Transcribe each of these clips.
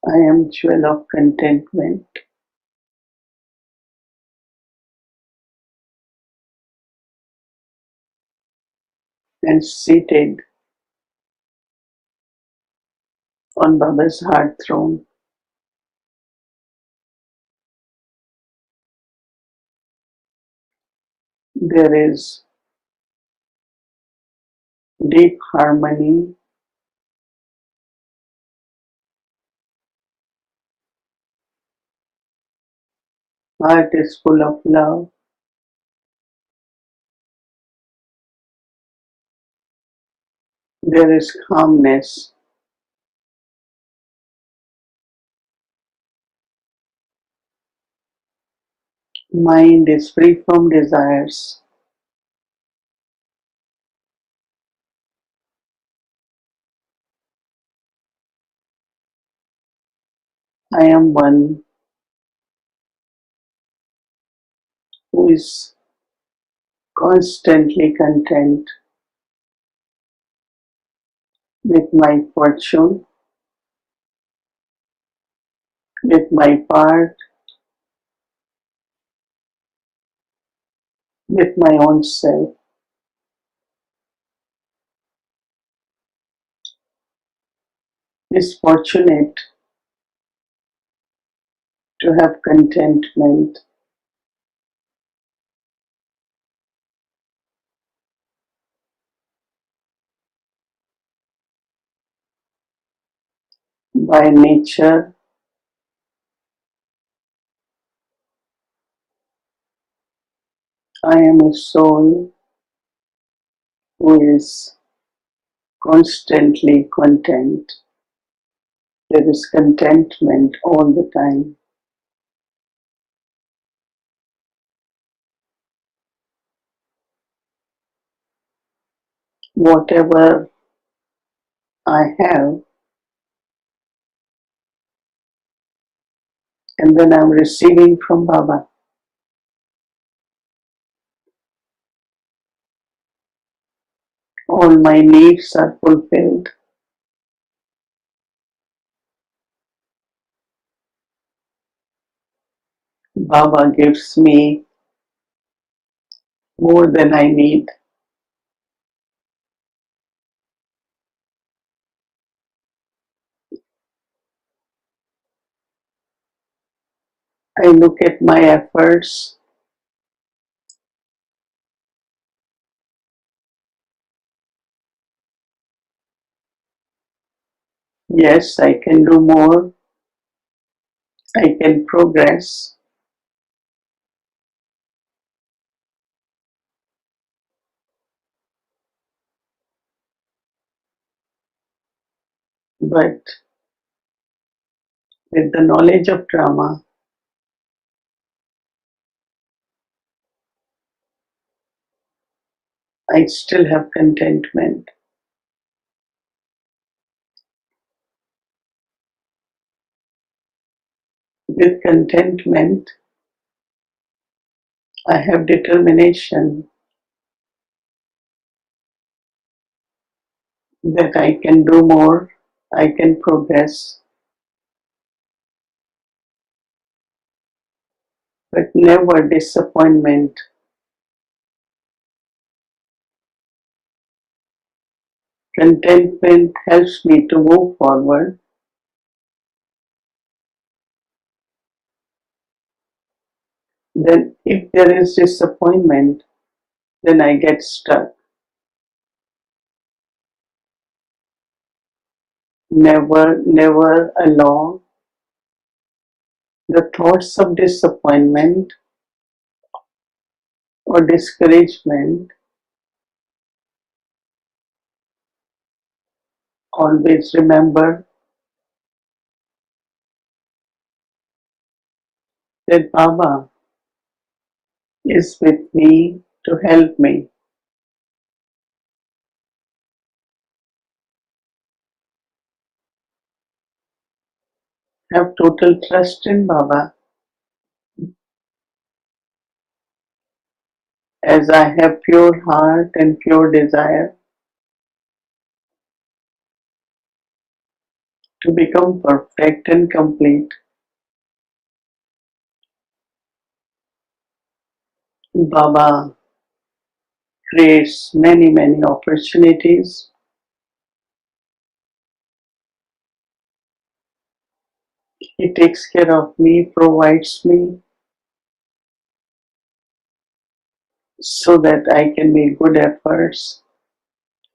I am jewel of contentment and seated on Baba's heart throne. There is deep harmony, heart is full of love, there is calmness, mind is free from desires. I am one who is constantly content with my fortune, with my part, with my own self, is fortunate to have contentment. By nature, I am a soul who is constantly content. There is contentment all the time. Whatever I have, and then I'm receiving from Baba. All my needs are fulfilled. Baba gives me more than I need. I look at my efforts. Yes, I can do more. I can progress. But with the knowledge of drama, I still have contentment. With contentment, I have determination that I can do more, I can progress, but never disappointment. Contentment helps me to move forward. Then, if there is disappointment, then I get stuck. Never allow the thoughts of disappointment or discouragement. Always remember that Baba is with me to help me. Have total trust in Baba. As I have pure heart and pure desire to become perfect and complete. Baba creates many opportunities. He takes care of me, provides me so that I can make good efforts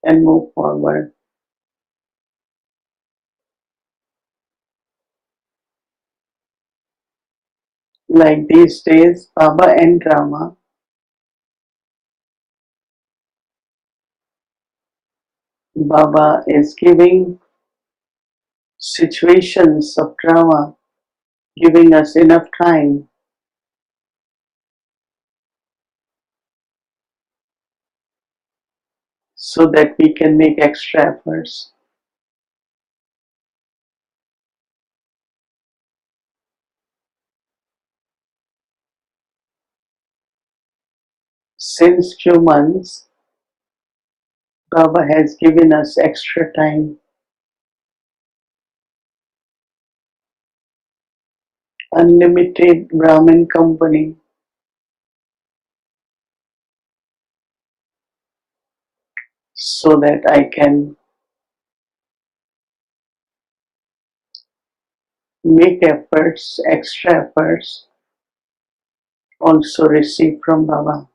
and move forward. Like these days, Baba and Rama, Baba is giving situations of drama, giving us enough time so that we can make extra efforts. Since few months, Baba has given us extra time, unlimited Brahmin company, so that I can make efforts, extra efforts, also receive from Baba.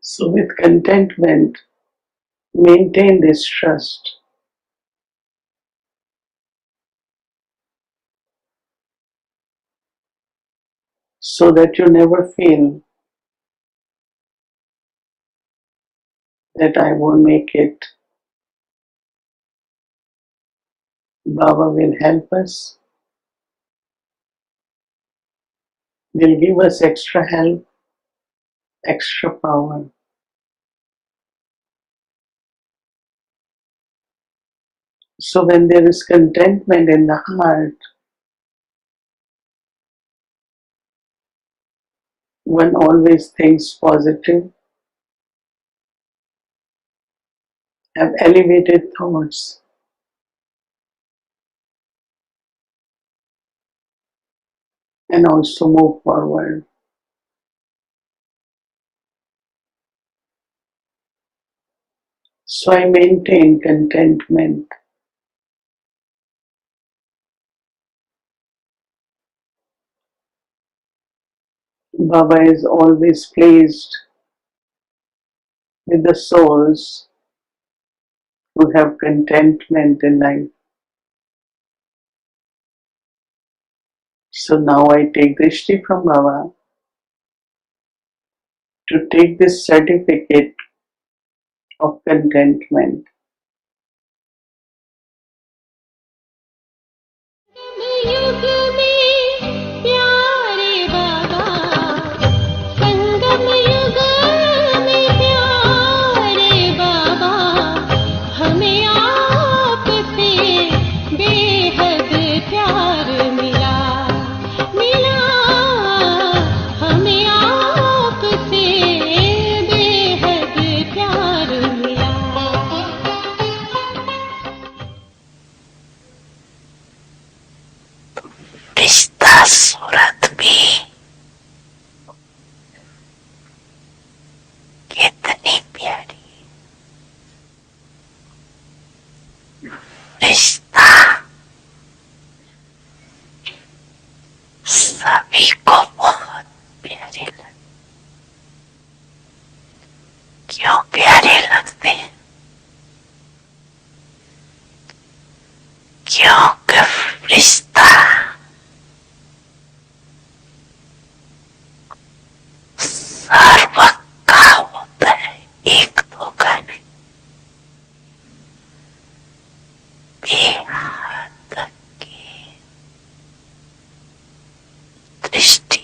So with contentment, maintain this trust so that you never feel that I won't make it. Baba will help us, will give us extra help, extra power. So when there is contentment in the heart, one always thinks positive, have elevated thoughts, and also move forward. So I maintain contentment. Baba is always pleased with the souls who have contentment in life. So now I take Drishti from Baba to take this certificate of contentment. युग में प्यारे बाबा संगम युग में प्यारे बाबा हमें आपसे बेहद प्यार मिला मिला हमें आपसे बेहद प्यार मिला रिश्ता सूरत में कितनी प्यारी रिश्ता सभी को बहुत प्यारे लगते। क्यों प्यारे लगते हैं? क्योंकि रिश्ता सर्व का होता है, एक दो का नहीं। बेहद की दृष्टि,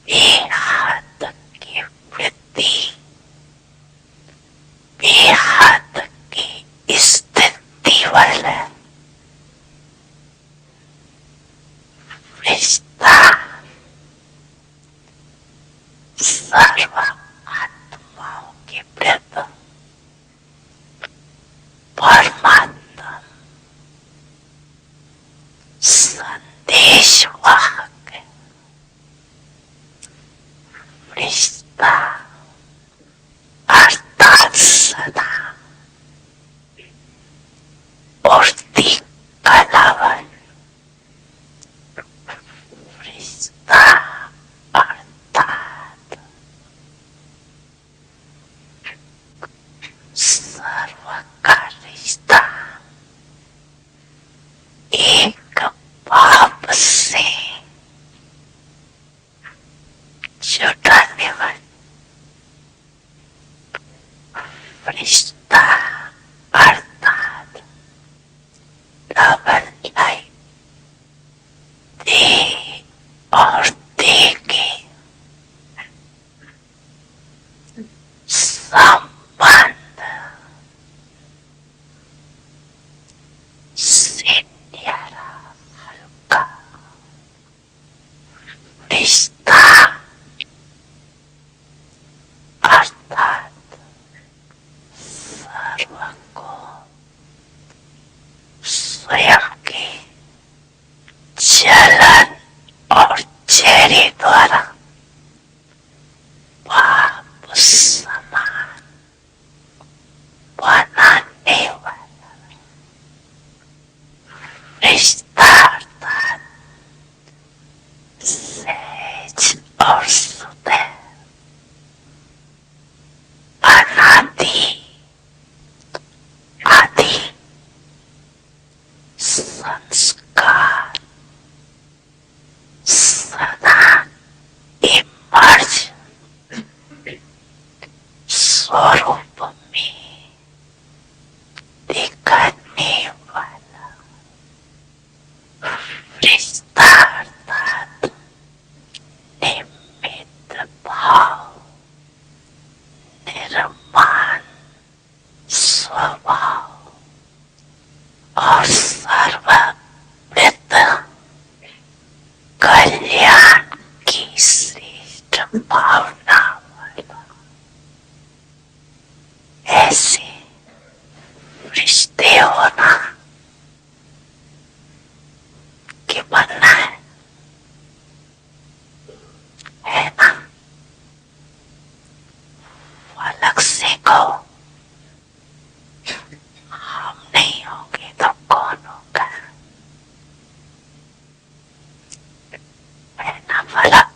बेहद की वृद्धि, बेहद की स्थिति वाला रिश्ता सर्व आत्माओं का रिश्ता एक बाप से जुड़ने वाला रिश्ता अर्थात डबल लाइफ दे और दे के संबंध से न्यारा हल्का रिश्ता अर्थात सर्व को स्वयं के जलन और चेहरे द्वारा पाप समान बनाने वाला रिश्ता अर्थात सहज और सुंदर अनादि आदि संस्कार सदा इमर्ज स्वरूप में दिखने वाला रिश्ता अर्थात निमित्त भाव निर्माण स्वभाव और सर्ववृत्त कल्याण की श्रेष्ठ भावना वाला ऐसे रिश्ते होना कि बनना है ना। अलग से कहो हम नहीं होंगे तो कौन होगा, है ना फलक।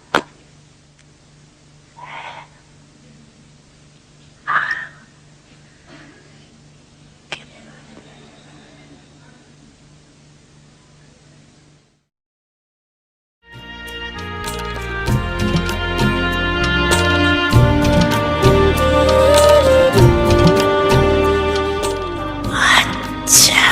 अच्छा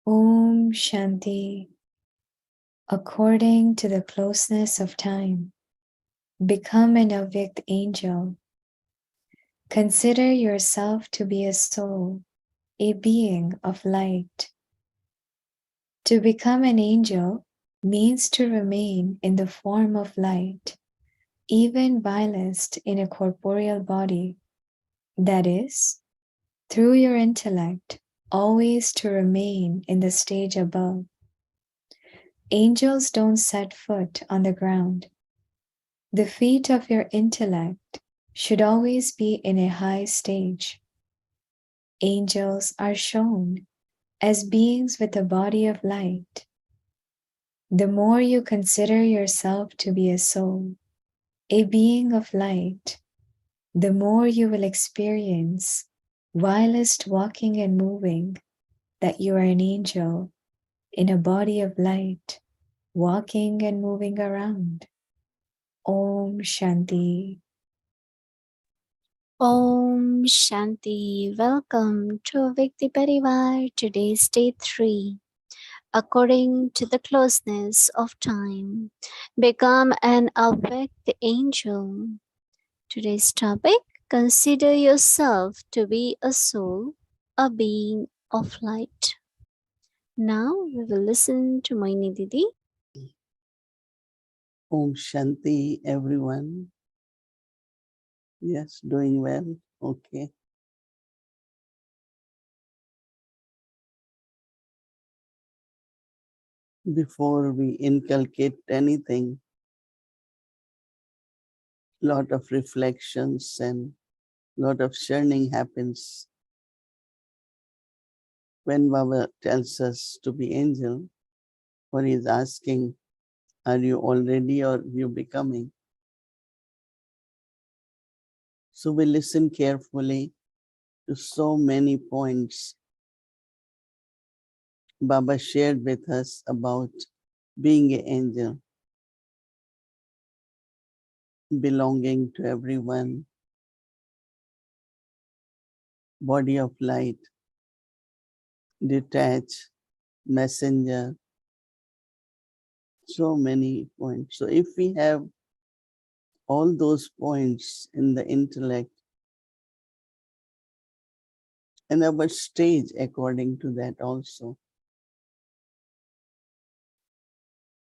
Om Shanti. According to the closeness of time, become an Avyakti angel. Consider yourself to be a soul, a being of light. To become an angel means to remain in the form of light, even whilst in a corporeal body. That is, through your intellect, always to remain in the stage above. Angels don't set foot on the ground. The feet of your intellect should always be in a high stage. Angels are shown as beings with a body of light. The more you consider yourself to be a soul, a being of light, the more you will experience, whilst walking and moving, that you are an angel in a body of light, walking and moving around. Om Shanti. Om Shanti. Welcome to Avyakti Parivar. Today's day 3. According to the closeness of time, become an Avyakti angel. Today's topic, consider yourself to be a soul, a being of light. Now we will listen to Mohini Didi. Om Shanti, everyone. Yes, doing well. Okay. Before we inculcate anything, lot of reflections and lot of churning happens when Baba tells us to be angel, or he's asking, are you already or you becoming? So we listen carefully to so many points Baba shared with us about being an angel, belonging to everyone, body of light, detached, messenger, so many points. So if we have all those points in the intellect and our stage according to that also,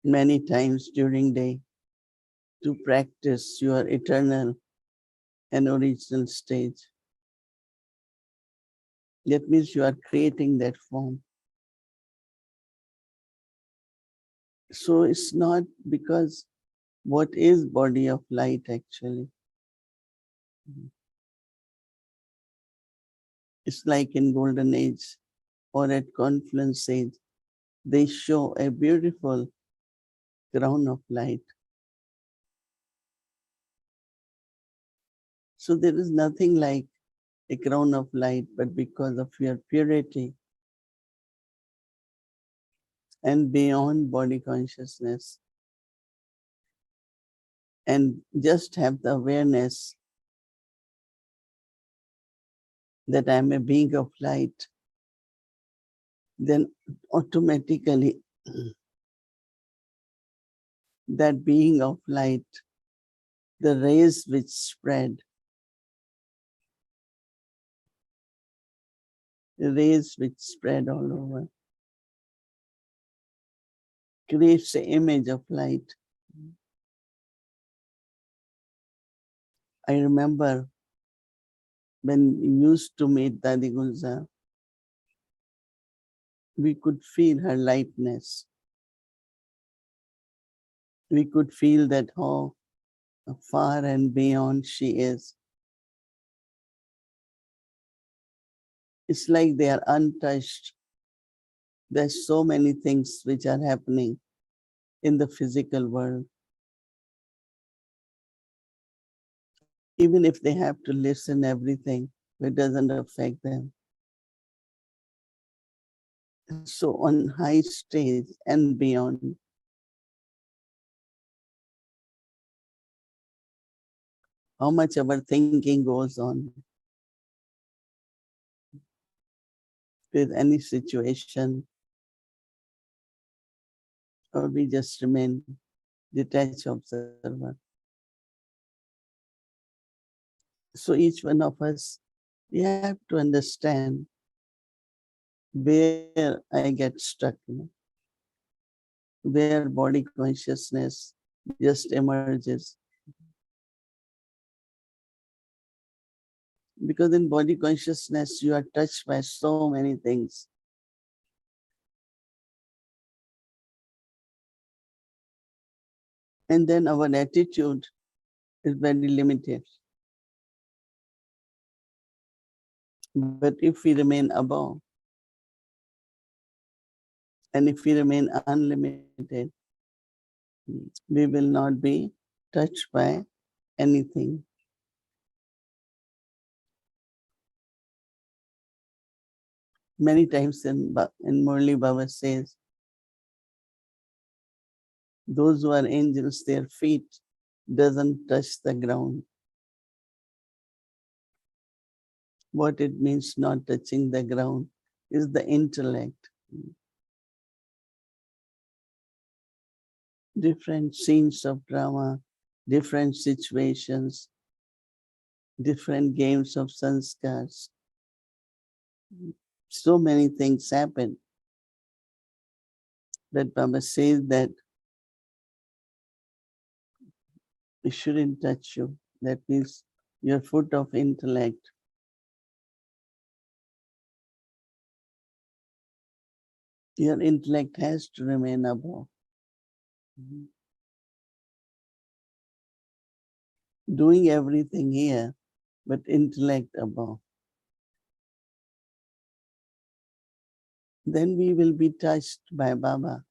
many times during day to practice your eternal and original stage. That means you are creating that form. So it's not because what is body of light actually? It's like in golden age or at confluence age, they show a beautiful crown of light. So there is nothing like a crown of light, but because of your purity and beyond body consciousness, and just have the awareness that I'm a being of light, then automatically that being of light, the rays which spread, the rays which spread all over, creates the image of light. I remember when we used to meet Dadi Gulzar, we could feel her lightness. We could feel that how far and beyond she is. It's like they are untouched. There's so many things which are happening in the physical world. Even if they have to listen everything, it doesn't affect them. So on high stage and beyond, how much our thinking goes on with any situation, or we just remain detached observer. So each one of us, we have to understand where I get stuck, where body consciousness just emerges. Because in body consciousness, you are touched by so many things. And then our attitude is very limited. But if we remain above, and if we remain unlimited, we will not be touched by anything. Many times in Murli Baba says, those who are angels, their feet doesn't touch the ground. What it means not touching the ground is the intellect. Different scenes of drama, different situations, different games of sanskars. So many things happen. But Baba says that it shouldn't touch you. That means your foot of intellect. Your intellect has to remain above. Doing everything here but intellect above. Then we will be touched by Baba.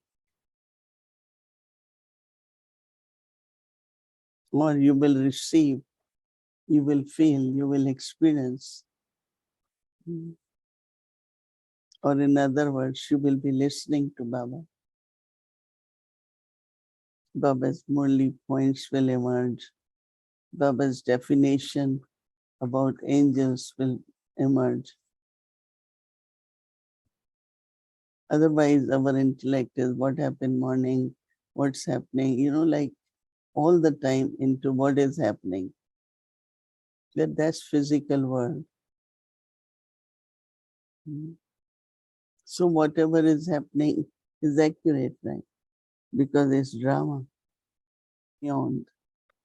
Or you will receive, you will feel, you will experience. Or in other words, you will be listening to Baba. Baba's Murli points will emerge. Baba's definition about angels will emerge. Otherwise, our intellect is what happened morning, what's happening, like all the time into what is happening. That's physical world. So whatever is happening is accurate, right? Because it's drama beyond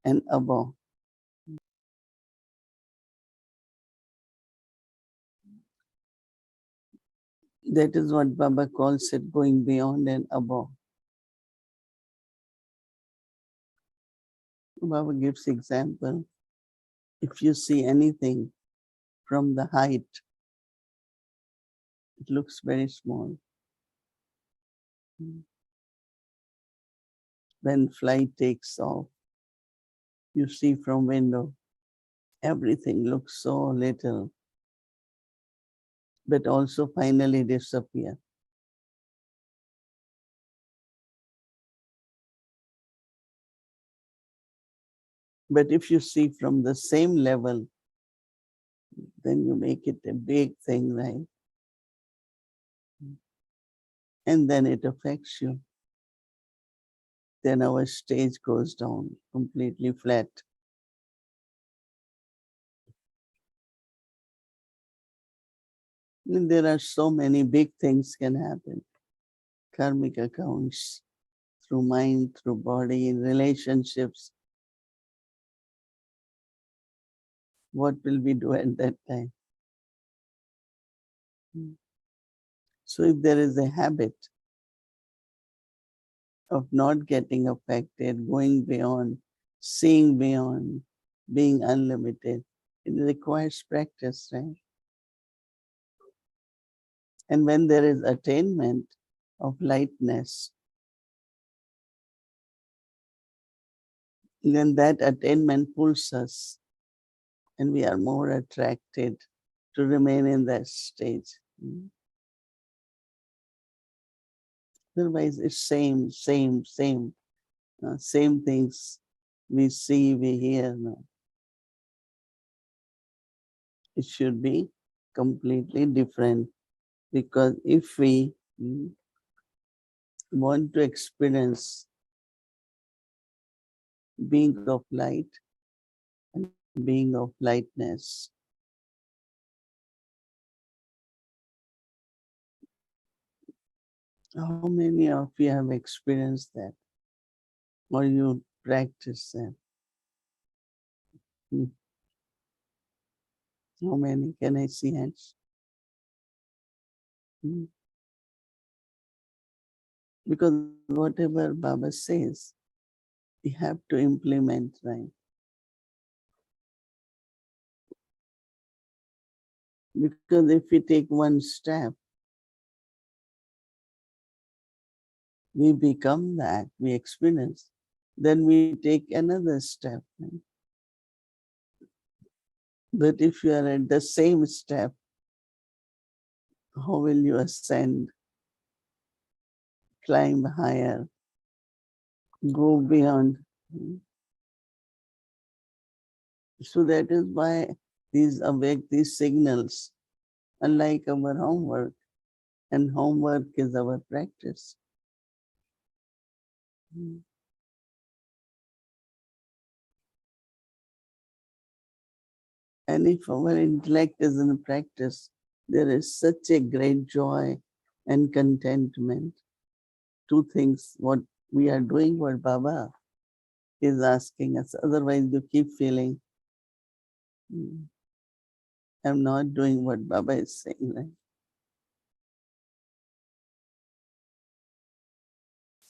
and above. That is what Baba calls it, going beyond and above. Baba gives example. If you see anything from the height, it looks very small. When flight takes off, you see from window, everything looks so little, but also finally disappear. But if you see from the same level, then you make it a big thing, right? And then it affects you. Then our stage goes down completely flat. And there are so many big things can happen. Karmic accounts, through mind, through body, in relationships. What will we do at that time? So if there is a habit of not getting affected, going beyond, seeing beyond, being unlimited, it requires practice, right? And when there is attainment of lightness, then that attainment pulls us and we are more attracted to remain in that stage. Otherwise, it's same, same things we see, we hear. No. It should be completely different, because if we want to experience being of light and being of lightness, how many of you have experienced that, or you practice that? How many? Can I see hands? Because whatever Baba says, we have to implement, right? Because if we take one step, we become that, we experience. Then we take another step. Right? But if you are at the same step, how will you ascend, climb higher, go beyond? So that is why these Avyakti signals, unlike our homework, and homework is our practice. And if our intellect is in practice, there is such a great joy and contentment. Two things, what we are doing, what Baba is asking us. Otherwise, you keep feeling, I'm not doing what Baba is saying. Right?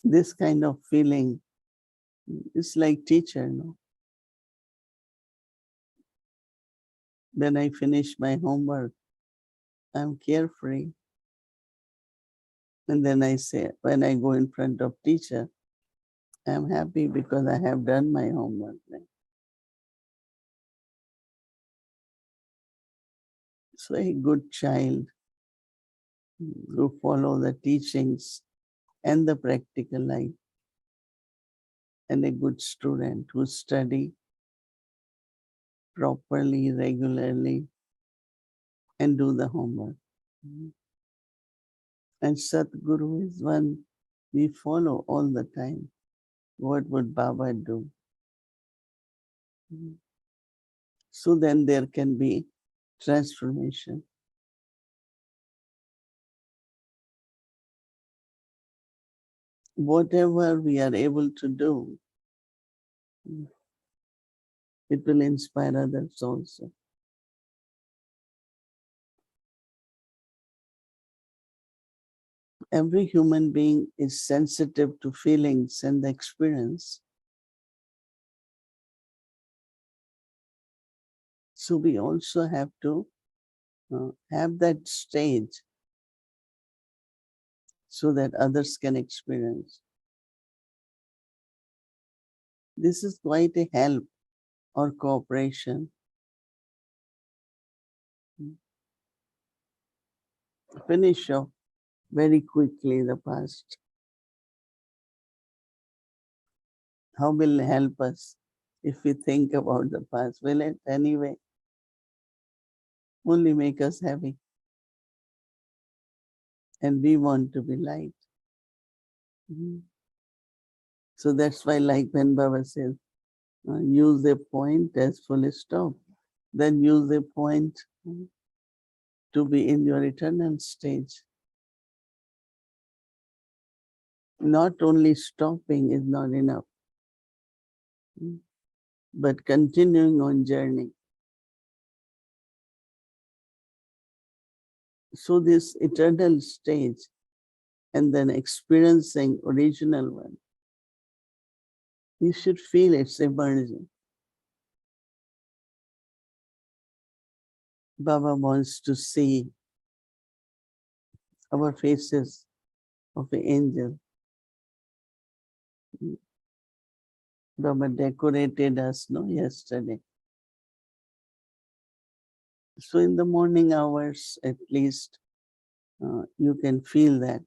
This kind of feeling is like teacher, no? When I finish my homework, I'm carefree. And then I say, when I go in front of teacher, I'm happy because I have done my homework. So a good child who follow the teachings and the practical life, and a good student who study properly, regularly, and do the homework. And Satguru is one we follow all the time. What would Baba do? So then there can be transformation. Whatever we are able to do, it will inspire others also. Every human being is sensitive to feelings and the experience. So we also have to have that stage so that others can experience. This is quite a help or cooperation. Finish off very quickly the past. How will it help us if we think about the past? Will it anyway only make us happy? And we want to be light. So that's why, like when Baba says, use a point as full stop, then use a point to be in your eternal stage. Not only stopping is not enough, but continuing on journey. So this eternal stage and then experiencing original one, you should feel it's emerging. Baba wants to see our faces of the angel. Baba decorated us, no, yesterday. So in the morning hours, at least, you can feel that.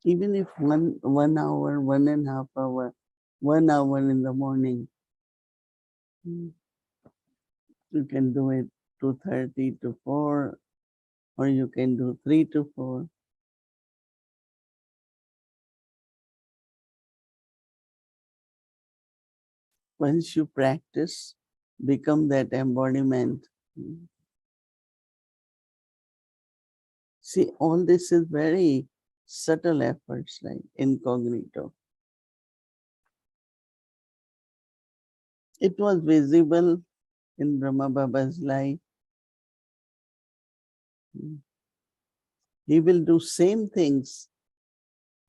Even if one hour, 1.5 hour, 1 hour in the morning, you can do it 2:30 to 4, or you can do 3 to 4. Once you practice, become that embodiment. See, all this is very subtle efforts, like incognito. It was visible in Brahma Baba's life. He will do same things.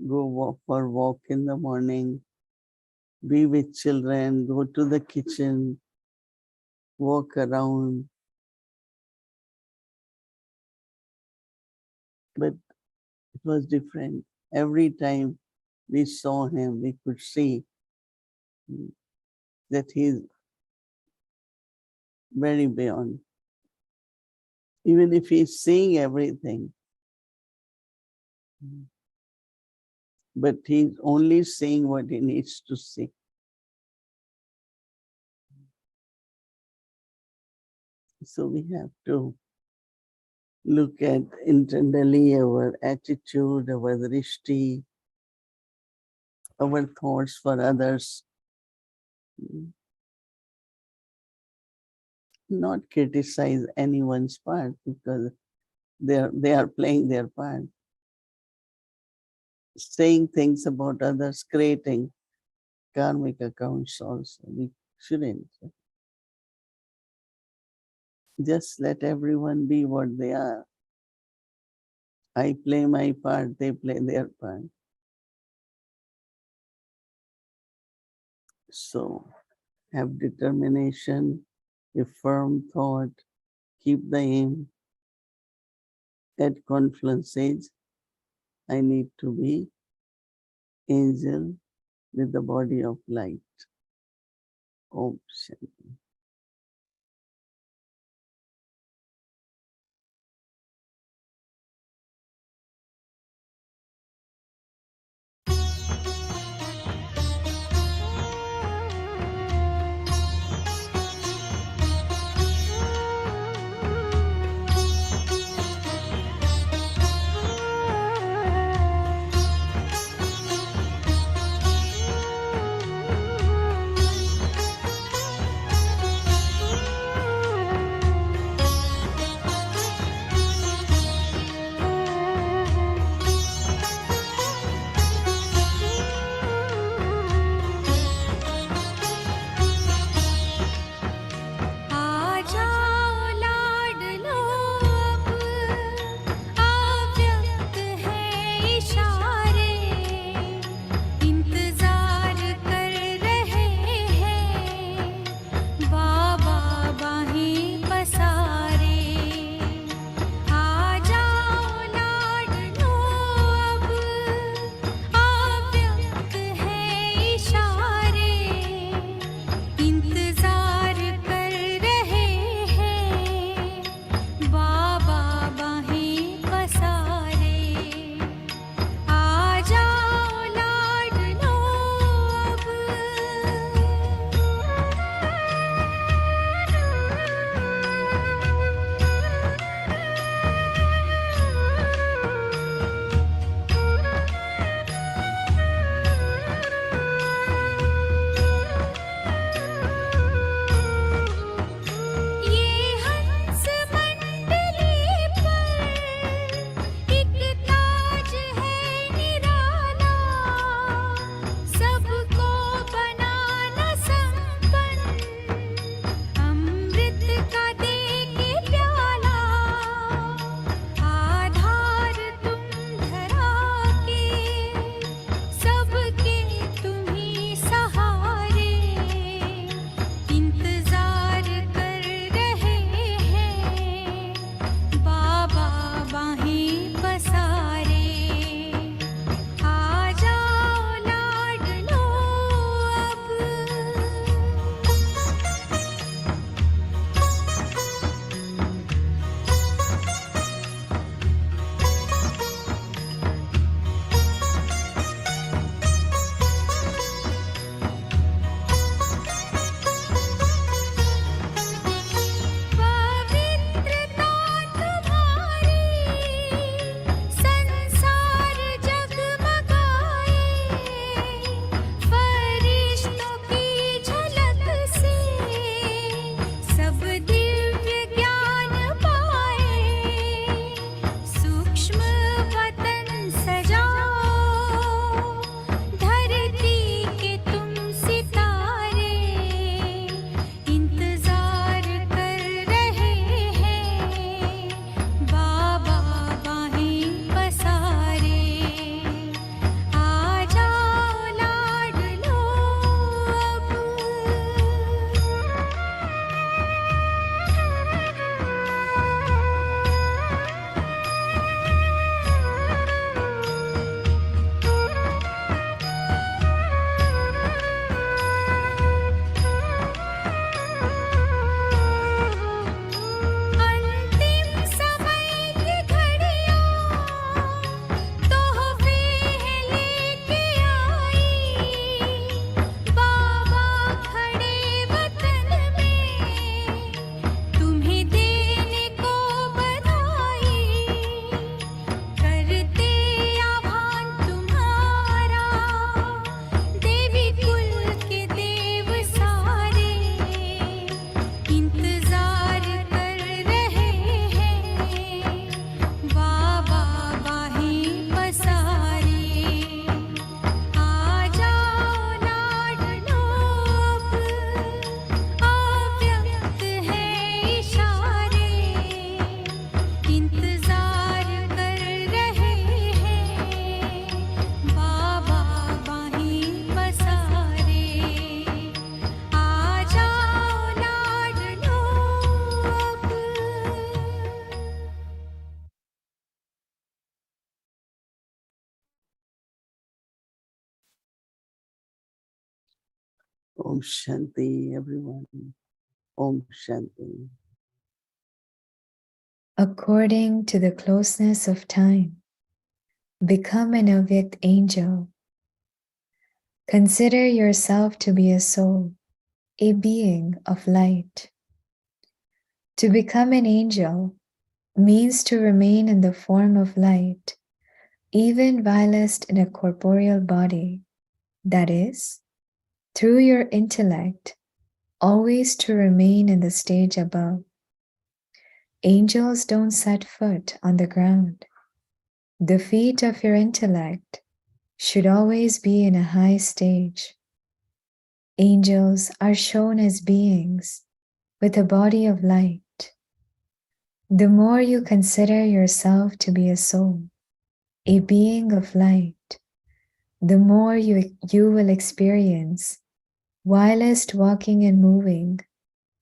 Go walk for walk in the morning, be with children, go to the kitchen, walk around. But it was different. Every time we saw him, we could see that he's very beyond. Even if he's seeing everything, but he's only seeing what he needs to see. So we have to look at internally our attitude, our drishti, our thoughts for others. Not criticize anyone's part because they are playing their part. Saying things about others, creating karmic accounts also. We shouldn't. Just let everyone be what they are. I play my part, they play their part. So have determination, a firm thought, keep the aim. At confluence age, I need to be angel with the body of light. Om Shanti. Om Shanti, everyone. Om Shanti. According to the closeness of time, become an Avyakti angel. Consider yourself to be a soul, a being of light. To become an angel means to remain in the form of light, even whilst in a corporeal body, that is, through your intellect, always to remain in the stage above. Angels don't set foot on the ground. The feet of your intellect should always be in a high stage. Angels are shown as beings with a body of light. The more you consider yourself to be a soul, a being of light, the more you will experience, whilst walking and moving,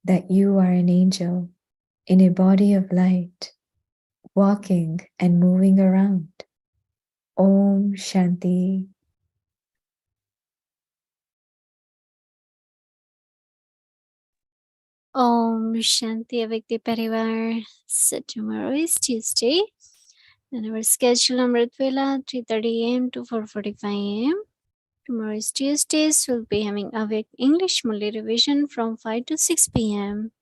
that you are an angel in a body of light, walking and moving around. Om Shanti. Om Shanti Avyakti Parivar. So tomorrow is Tuesday and our schedule Amrit Vela 3:30 a.m. to 4:45 a.m. Tomorrow is Tuesday, so we'll be having Avyakti English Malay revision from 5 to 6 p.m.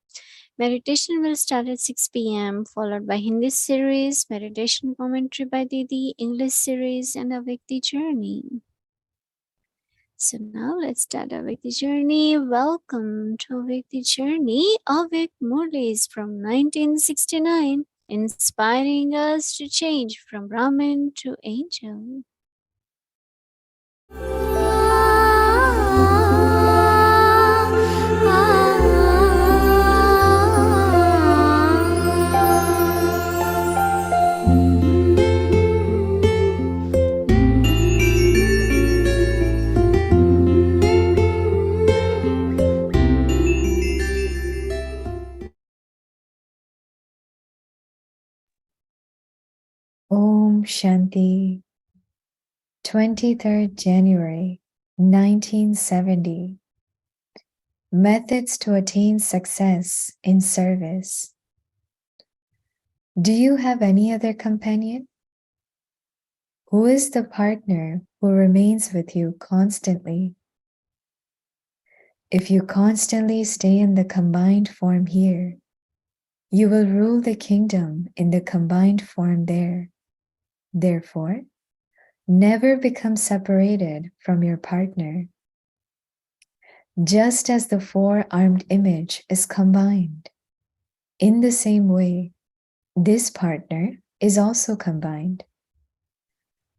Meditation will start at 6 p.m. followed by Hindi series, meditation commentary by Didi, English series and Avyakti journey. So now let's start Avyakti journey. Welcome to Avyakti journey. Avyakti Murlis from 1969, inspiring us to change from Brahmin to angel. Om Shanti. 23rd January 1970. Methods to attain success in service. Do you have any other companion? Who is the partner who remains with you constantly? If you constantly stay in the combined form here, you will rule the kingdom in the combined form there. Therefore, never become separated from your partner. Just as the four-armed image is combined, in the same way, this partner is also combined.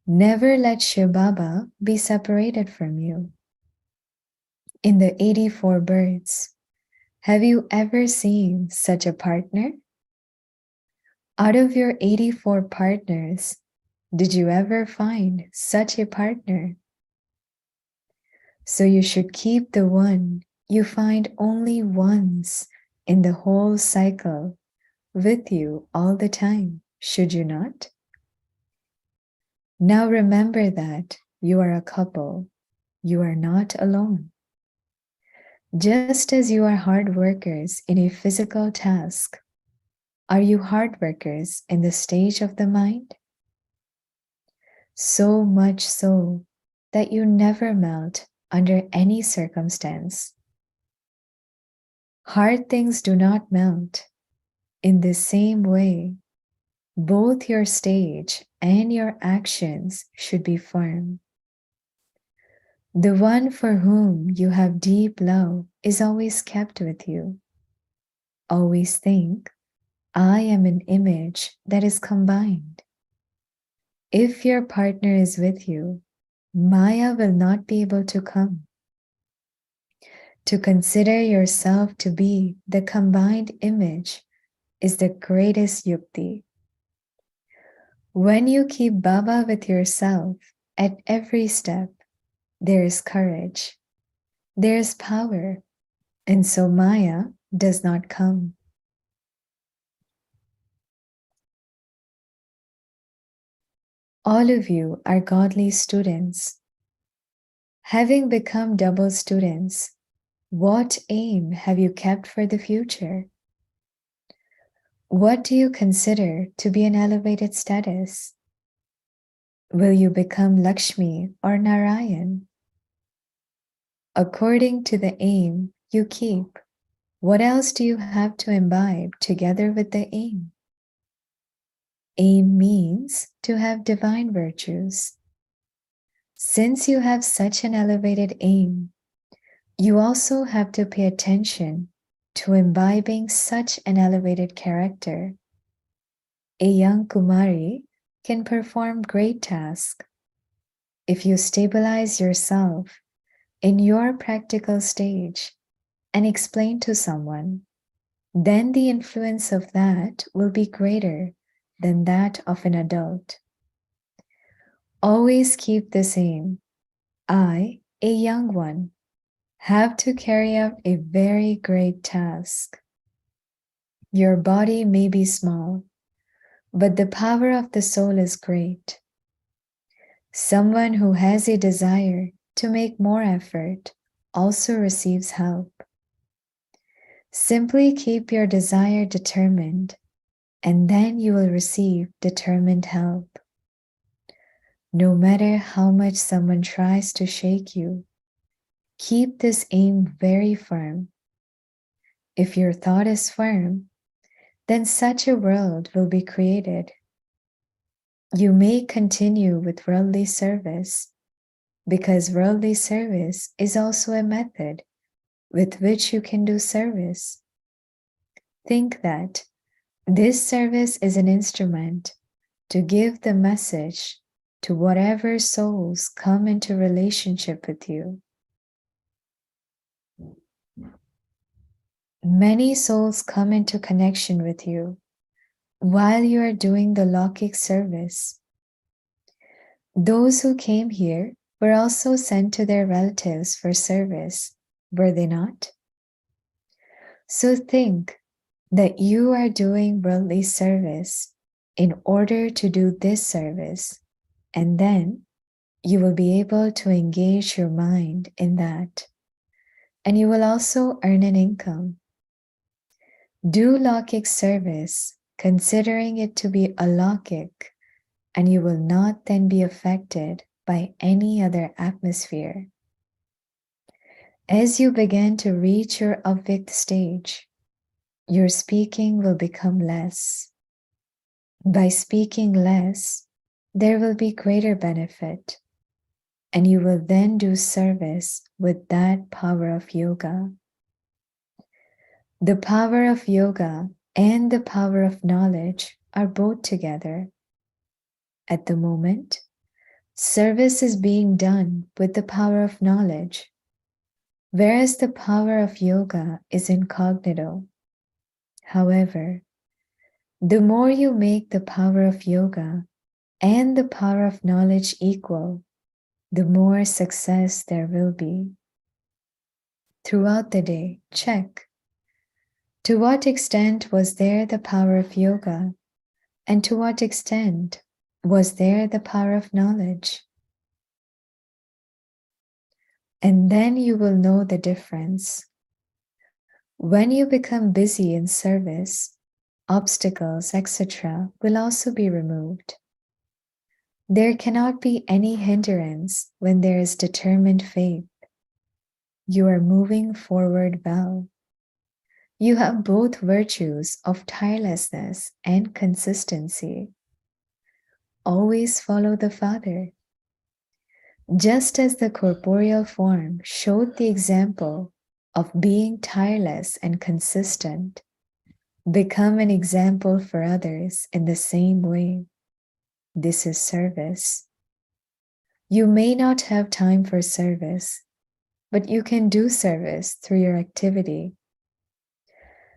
Never let Shiv Baba be separated from you. In the 84 birds, have you ever seen such a partner? Out of your 84 partners, did you ever find such a partner? So you should keep the one you find only once in the whole cycle with you all the time, should you not? Now remember that you are a couple. You are not alone. Just as you are hard workers in a physical task, are you hard workers in the stage of the mind? So much so that you never melt under any circumstance. Hard things do not melt. In the same way, both your stage and your actions should be firm. The one for whom you have deep love is always kept with you. Always think, I am an image that is combined. If your partner is with you, Maya will not be able to come. To consider yourself to be the combined image is the greatest yukti. When you keep Baba with yourself at every step, there is courage, there is power, and so Maya does not come. All of you are godly students. Having become double students, What aim have you kept for the future? What do you consider to be an elevated status? Will you become Lakshmi or Narayan? According to the aim you keep, what else do you have to imbibe together with the aim? Aim means to have divine virtues. Since you have such an elevated aim, you also have to pay attention to imbibing such an elevated character. A young Kumari can perform great tasks. If you stabilize yourself in your practical stage and explain to someone, then the influence of that will be greater than that of an adult. Always keep this aim. I, a young one, have to carry out a very great task. Your body may be small, but the power of the soul is great. Someone who has a desire to make more effort also receives help. Simply keep your desire determined, and then you will receive determined help. No matter how much someone tries to shake you, keep this aim very firm. If your thought is firm, then such a world will be created. You may continue with worldly service, because worldly service is also a method with which you can do service. Think that this service is an instrument to give the message to whatever souls come into relationship with you. Many souls come into connection with you while you are doing the Lokik service. Those who came here were also sent to their relatives for service, were they not? So think that you are doing worldly service in order to do this service, and then you will be able to engage your mind in that, and you will also earn an income. Do Lokik service, considering it to be alokik, and you will not then be affected by any other atmosphere. As you begin to reach your Avyakti stage, your speaking will become less. By speaking less, there will be greater benefit, and you will then do service with that power of yoga. The power of yoga and the power of knowledge are both together. At the moment, service is being done with the power of knowledge, whereas the power of yoga is incognito. However, the more you make the power of yoga and the power of knowledge equal, the more success there will be. Throughout the day, check. To what extent was there the power of yoga, and to what extent was there the power of knowledge? And then you will know the difference. When you become busy in service, obstacles, etc., will also be removed. There cannot be any hindrance when there is determined faith. You are moving forward well. You have both virtues of tirelessness and consistency. Always follow the Father. Just as the corporeal form showed the example of being tireless and consistent, become an example for others in the same way. This is service. You may not have time for service, but you can do service through your activity.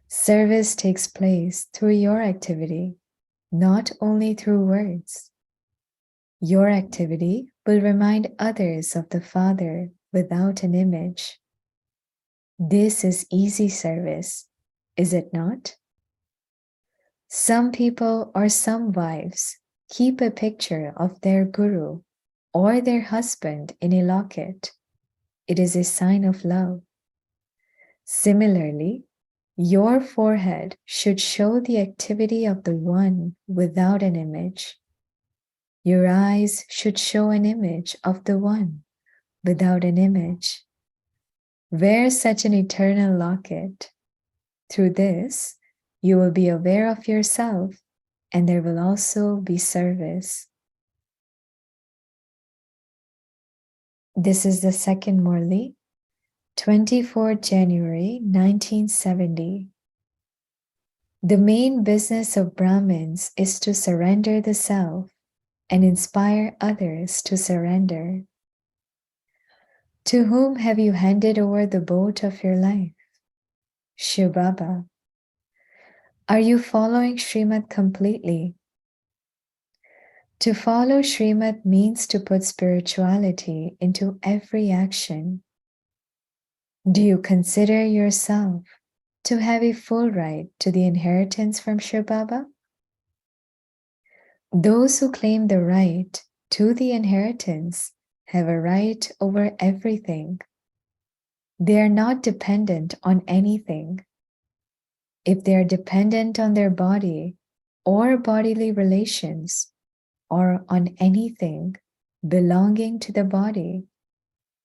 Service takes place through your activity, not only through words. Your activity will remind others of the Father without an image. This is easy service, is it not? Some people or some wives keep a picture of their guru or their husband in a locket. It is a sign of love. Similarly, your forehead should show the activity of the One without an image. Your eyes should show an image of the One without an image. Wear such an eternal locket. Through this, you will be aware of yourself, and there will also be service. This is the second Murli, 24 January 1970. The main business of Brahmins is to surrender the self and inspire others to surrender. To whom have you handed over the boat of your life? Shiv Baba. Are you following Srimad completely? To follow Srimad means to put spirituality into every action. Do you consider yourself to have a full right to the inheritance from Shiv Baba? Those who claim the right to the inheritance have a right over everything. They are not dependent on anything. If they are dependent on their body or bodily relations or on anything belonging to the body,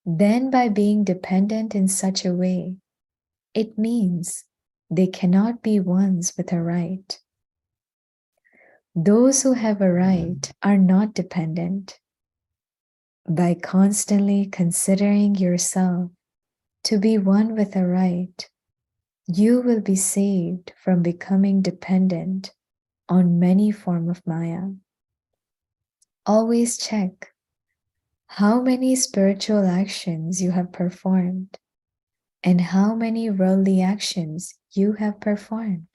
then by being dependent in such a way, it means they cannot be ones with a right. Those who have a right are not dependent. By constantly considering yourself to be one with a right, you will be saved from becoming dependent on many forms of Maya. Always check how many spiritual actions you have performed and how many worldly actions you have performed.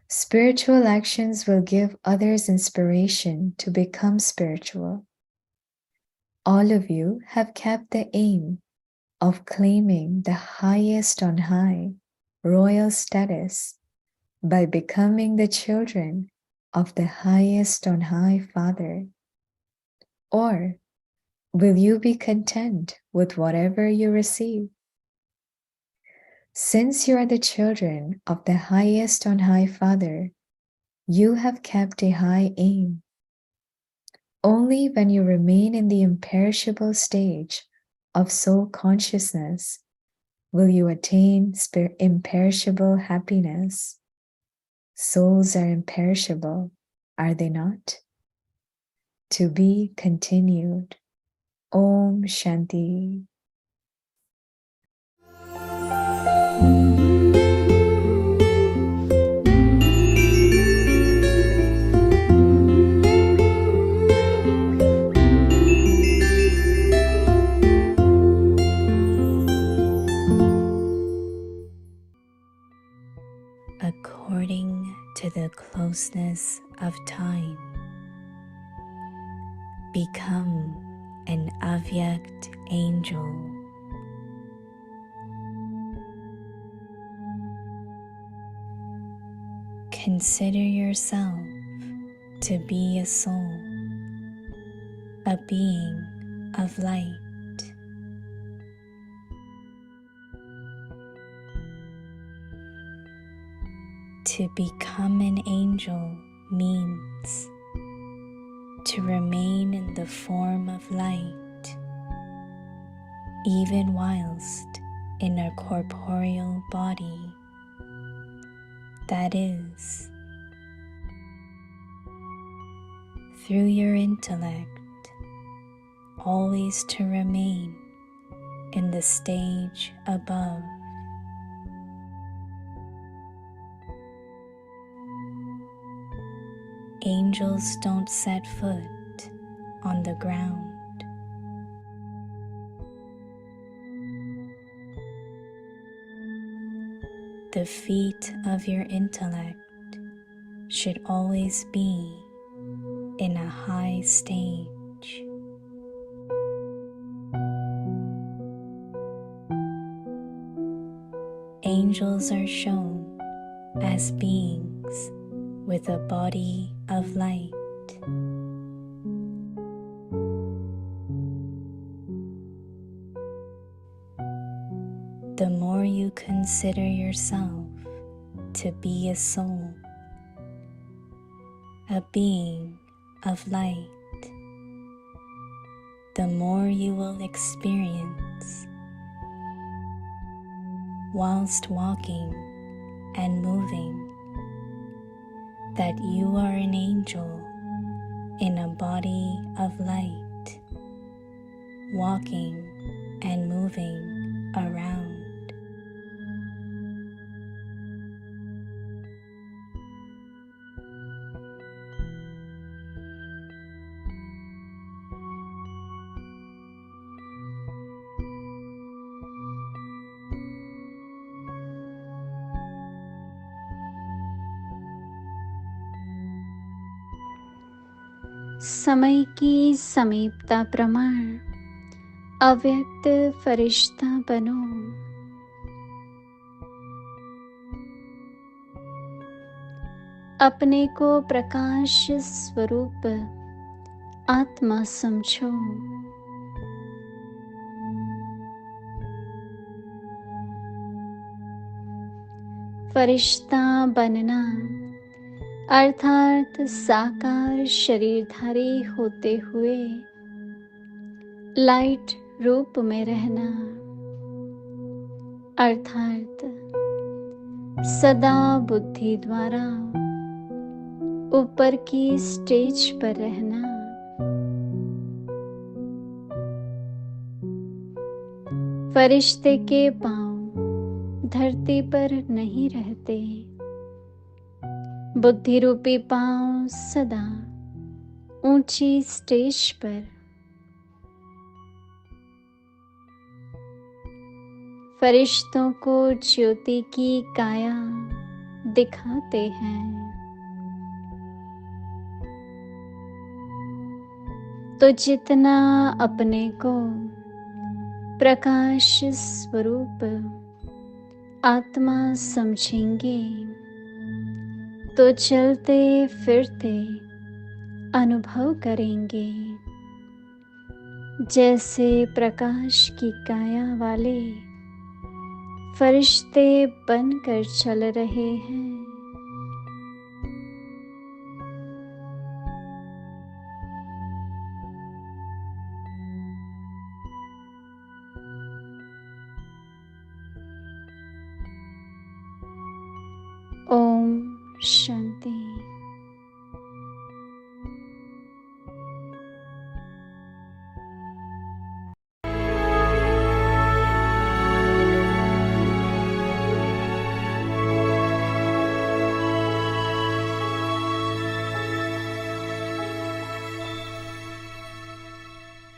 Spiritual actions will give others inspiration to become spiritual. All of you have kept the aim of claiming the highest on high royal status by becoming the children of the highest on high Father. Or will you be content with whatever you receive? Since you are the children of the highest on high Father, you have kept a high aim. Only when you remain in the imperishable stage of soul consciousness will you attain imperishable happiness. Souls are imperishable, are they not? To be continued. Om Shanti. According to the closeness of time, become an Avyakti angel. Consider yourself to be a soul, a being of light. To become an angel means to remain in the form of light, even whilst in a corporeal body. That is, through your intellect, always to remain in the stage above. Angels don't set foot on the ground. The feet of your intellect should always be in a high stage. Angels are shown as beings with a body of light. The more consider yourself to be a soul, a being of light, the more you will experience whilst walking and moving that you are an angel in a body of light, walking and moving around. समय की समीपता प्रमाण अव्यक्त फरिश्ता बनो। अपने को प्रकाश स्वरूप आत्मा समझो। फरिश्ता बनना अर्थात साकार शरीरधारी होते हुए लाइट रूप में रहना, अर्थात सदा बुद्धि द्वारा ऊपर की स्टेज पर रहना। फरिश्ते के पांव धरती पर नहीं रहते, बुद्धि रूपी पांव सदा ऊंची स्टेज पर। फरिश्तों को ज्योति की काया दिखाते हैं, तो जितना अपने को प्रकाश स्वरूप आत्मा समझेंगे तो चलते फिरते अनुभव करेंगे जैसे प्रकाश की काया वाले फरिश्ते बनकर चल रहे हैं। ओम शांति।